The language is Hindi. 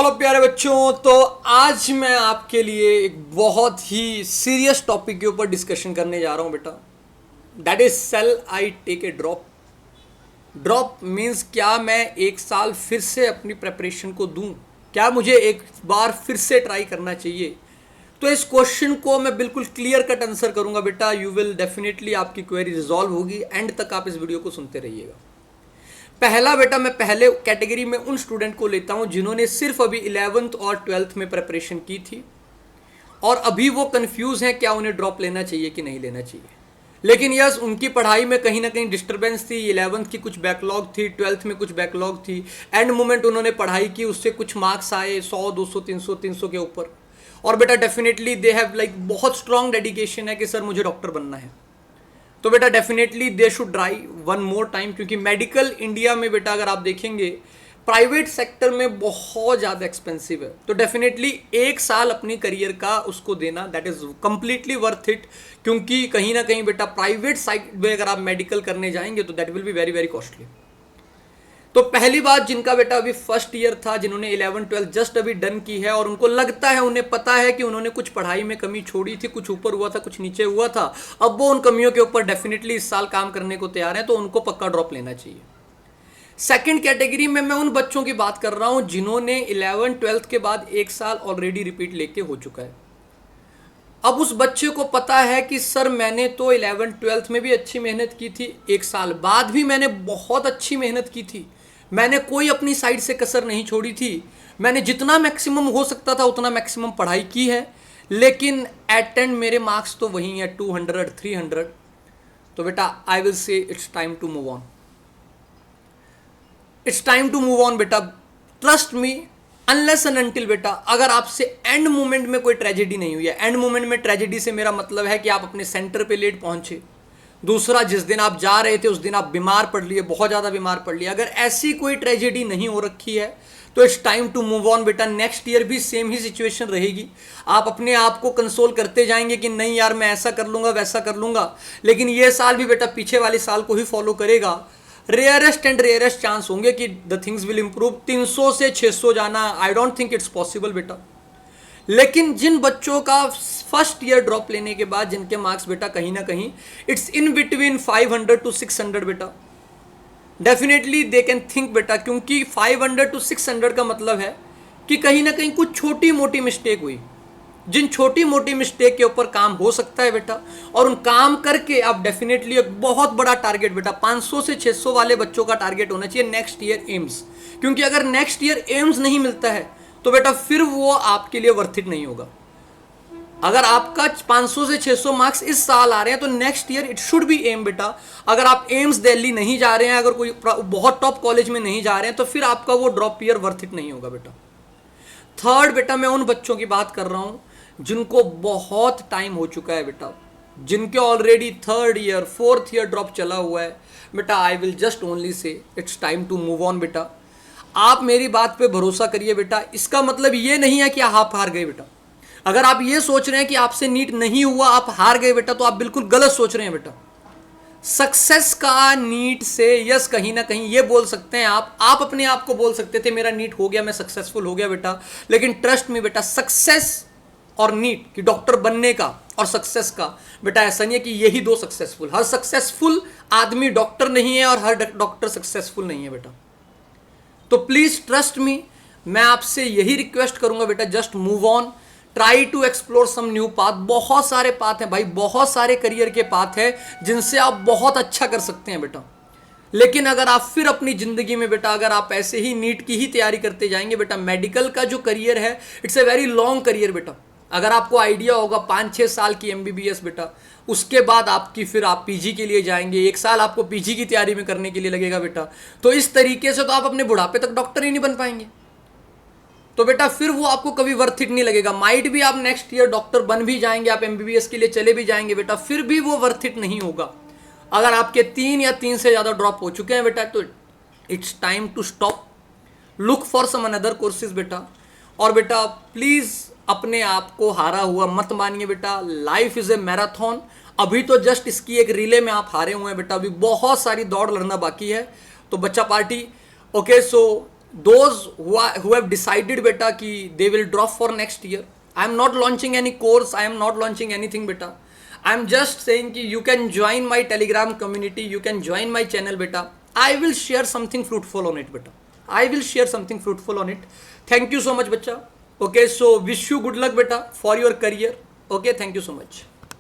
हेलो प्यारे बच्चों। तो आज मैं आपके लिए एक बहुत ही सीरियस टॉपिक के ऊपर डिस्कशन करने जा रहा हूं बेटा। That is sell I take a drop. Drop means क्या मैं एक साल फिर से अपनी प्रेपरेशन को दूं, क्या मुझे एक बार फिर से ट्राई करना चाहिए। तो इस क्वेश्चन को मैं बिल्कुल क्लियर कट आंसर करूंगा बेटा। यू विल डेफिनेटली, आपकी क्वेरी रिजॉल्व होगी। एंड तक आप इस वीडियो को सुनते रहिएगा। पहला बेटा, मैं पहले कैटेगरी में उन स्टूडेंट को लेता हूं जिन्होंने सिर्फ अभी 11th और 12th में प्रिपरेशन की थी और अभी वो कंफ्यूज हैं क्या उन्हें ड्रॉप लेना चाहिए कि नहीं लेना चाहिए। लेकिन यस, उनकी पढ़ाई में कहीं ना कहीं डिस्टर्बेंस थी। 11th की कुछ बैकलॉग थी, 12th में कुछ बैकलॉग थी। एंड मोमेंट उन्होंने पढ़ाई की, उससे कुछ मार्क्स आए 100 200 300 300 के ऊपर। और बेटा डेफिनेटली दे हैव बहुत स्ट्रांग डेडिकेशन है कि सर मुझे डॉक्टर बनना है। तो बेटा definitely they should try one more time, क्योंकि मेडिकल इंडिया में बेटा अगर आप देखेंगे प्राइवेट सेक्टर में बहुत ज़्यादा एक्सपेंसिव है। तो डेफिनेटली एक साल अपनी करियर का उसको देना, that is completely worth it. क्योंकि कहीं ना कहीं बेटा प्राइवेट साइड में अगर आप मेडिकल करने जाएंगे तो that will be very very costly. तो पहली बात, जिनका बेटा अभी फर्स्ट ईयर था, जिन्होंने 11-12 जस्ट अभी डन की है और उनको लगता है, उन्हें पता है कि उन्होंने कुछ पढ़ाई में कमी छोड़ी थी, कुछ ऊपर हुआ था कुछ नीचे हुआ था, अब वो उन कमियों के ऊपर डेफिनेटली इस साल काम करने को तैयार है, तो उनको पक्का ड्रॉप लेना चाहिए। सेकेंड कैटेगरी में मैं उन बच्चों की बात कर रहा हूं जिन्होंने 11-12 के बाद एक साल ऑलरेडी रिपीट लेके हो चुका है। अब उस बच्चे को पता है कि सर मैंने तो 11-12 में भी अच्छी मेहनत की थी, एक साल बाद भी मैंने बहुत अच्छी मेहनत की थी, मैंने कोई अपनी साइड से कसर नहीं छोड़ी थी, मैंने जितना मैक्सिमम हो सकता था उतना मैक्सिमम पढ़ाई की है, लेकिन एट एंड मेरे मार्क्स तो वही है 200 300। तो बेटा I will say it's time to move on. It's time to move on बेटा, trust me. Unless and until बेटा, अगर आपसे एंड मोमेंट में कोई ट्रेजेडी नहीं हुई है। एंड मोमेंट में ट्रेजेडी से मेरा मतलब है कि आप अपने सेंटर पे लेट पहुंचे। दूसरा, जिस दिन आप जा रहे थे उस दिन आप बीमार पड़ लिए, बहुत ज़्यादा बीमार पड़ लिए। अगर ऐसी कोई ट्रेजेडी नहीं हो रखी है तो it's time to move on बेटा। नेक्स्ट ईयर भी सेम ही सिचुएशन रहेगी। आप अपने आप को कंसोल करते जाएंगे कि नहीं यार मैं ऐसा कर लूँगा वैसा कर लूँगा, लेकिन ये साल भी बेटा पीछे वाले साल को ही फॉलो करेगा। रेयरेस्ट एंड रेयरेस्ट चांस होंगे कि द थिंग्स विल इंप्रूव। 300 से 600 जाना I don't think it's possible बेटा। लेकिन जिन बच्चों का फर्स्ट ईयर ड्रॉप लेने के बाद जिनके मार्क्स बेटा कहीं ना कहीं इट्स इन बिटवीन 500 to 600 बेटा, डेफिनेटली दे कैन थिंक बेटा। क्योंकि 500 to 600 का मतलब है कि कहीं ना कहीं कुछ छोटी मोटी मिस्टेक हुई। जिन छोटी मोटी मिस्टेक के ऊपर काम हो सकता है बेटा, और उन काम करके आप डेफिनेटली एक बहुत बड़ा टारगेट बेटा 500 से 600 वाले बच्चों का टारगेट होना चाहिए नेक्स्ट ईयर एम्स। क्योंकि अगर नेक्स्ट ईयर एम्स नहीं मिलता है तो बेटा फिर वो आपके लिए वर्थ इट नहीं होगा। अगर आपका 500 से 600 मार्क्स इस साल आ रहे हैं तो next year it should be M बेटा। अगर आप एम्स दिल्ली नहीं जा रहे हैं, अगर कोई बहुत टॉप कॉलेज में नहीं जा रहे हैं, तो फिर आपका वो ड्रॉप ईयर वर्थ इट नहीं होगा बेटा। थर्ड बेटा, मैं उन बच्चों की बात कर रहा हूं जिनको बहुत टाइम हो चुका है बेटा, जिनके already third year fourth year drop चला हुआ है बेटा। I will just only say it's time to move on बेटा। आप मेरी बात पे भरोसा करिए बेटा। इसका मतलब ये नहीं है कि आप हार गए बेटा। अगर आप ये सोच रहे हैं कि आपसे नीट नहीं हुआ आप हार गए बेटा, तो आप बिल्कुल गलत सोच रहे हैं बेटा। सक्सेस का नीट से यस कहीं ना कहीं ये बोल सकते हैं आप अपने आप को बोल सकते थे मेरा नीट हो गया, मैं सक्सेसफुल हो गया बेटा। लेकिन ट्रस्ट मी बेटा, सक्सेस और नीट कि डॉक्टर बनने का और सक्सेस का बेटा ऐसा नहीं है कि यही दो सक्सेसफुल। हर सक्सेसफुल आदमी डॉक्टर नहीं है और हर डॉक्टर सक्सेसफुल नहीं है बेटा। तो प्लीज ट्रस्ट मी, मैं आपसे यही रिक्वेस्ट करूंगा बेटा, just move on, try to explore some new path. बहुत सारे पाथ हैं भाई, बहुत सारे करियर के पाथ हैं जिनसे आप बहुत अच्छा कर सकते हैं बेटा। लेकिन अगर आप फिर अपनी जिंदगी में बेटा अगर आप ऐसे ही नीट की ही तैयारी करते जाएंगे बेटा, मेडिकल का जो करियर है it's a very long career बेटा। अगर आपको आइडिया होगा 5-6 साल की MBBS बेटा, उसके बाद आपकी फिर आप PG के लिए जाएंगे, एक साल आपको PG की तैयारी में करने के लिए लगेगा बेटा। तो इस तरीके से तो आप अपने बुढ़ापे तक डॉक्टर ही नहीं बन पाएंगे। तो बेटा फिर वो आपको कभी वर्थ इट नहीं लगेगा। माइट भी आप नेक्स्ट ईयर डॉक्टर बन भी जाएंगे, आप MBBS के लिए चले भी जाएंगे बेटा, फिर भी वो वर्थ इट नहीं होगा। अगर आपके 3 या 3 से ज़्यादा ड्रॉप हो चुके हैं बेटा, तो it's time to stop, look for some another courses बेटा। और बेटा प्लीज़ अपने आप को हारा हुआ मत मानिए बेटा। Life is a marathon. अभी तो जस्ट इसकी एक रिले में आप हारे हुए हैं बेटा, अभी बहुत सारी दौड़ लड़ना बाकी है। तो बच्चा party okay, so those who have decided beta कि they will drop for next year, I am not launching any course, I am not launching anything beta. I am just saying कि you can join my telegram community, you can join my channel beta. I will share something fruitful on it beta. I will share something fruitful on it. Thank you so much बच्चा. Okay, so wish you good luck beta for your career. Okay, thank you so much.